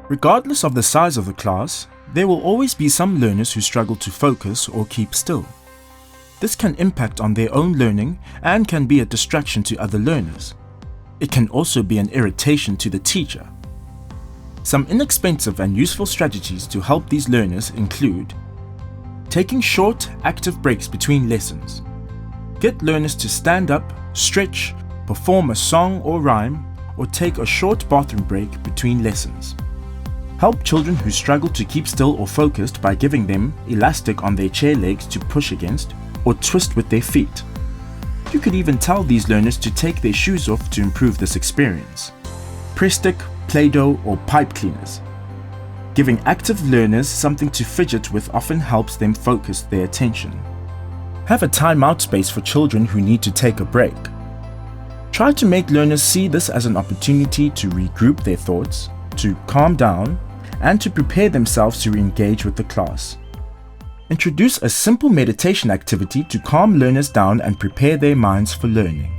Regardless of the size of the class, there will always be some learners who struggle to focus or keep still. This can impact on their own learning and can be a distraction to other learners. It can also be an irritation to the teacher. Some inexpensive and useful strategies to help these learners include taking short, active breaks between lessons. Get learners to stand up, stretch, perform a song or rhyme, or take a short bathroom break between lessons. Help children who struggle to keep still or focused by giving them elastic on their chair legs to push against or twist with their feet. You could even tell these learners to take their shoes off to improve this experience. Press stick, Play-Doh, or pipe cleaners. Giving active learners something to fidget with often helps them focus their attention. Have a timeout space for children who need to take a break. Try to make learners see this as an opportunity to regroup their thoughts, to calm down, and to prepare themselves to re-engage with the class. Introduce a simple meditation activity to calm learners down and prepare their minds for learning.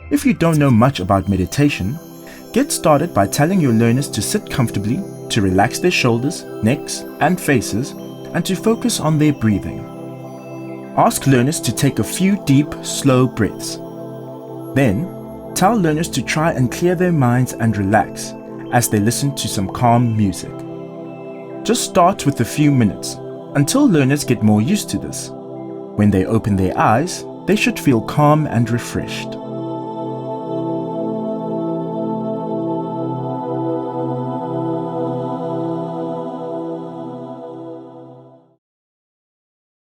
If you don't know much about meditation, get started by telling your learners to sit comfortably, to relax their shoulders, necks, and faces, and to focus on their breathing. Ask learners to take a few deep, slow breaths. Then, tell learners to try and clear their minds and relax as they listen to some calm music. Just start with a few minutes until learners get more used to this. When they open their eyes, they should feel calm and refreshed.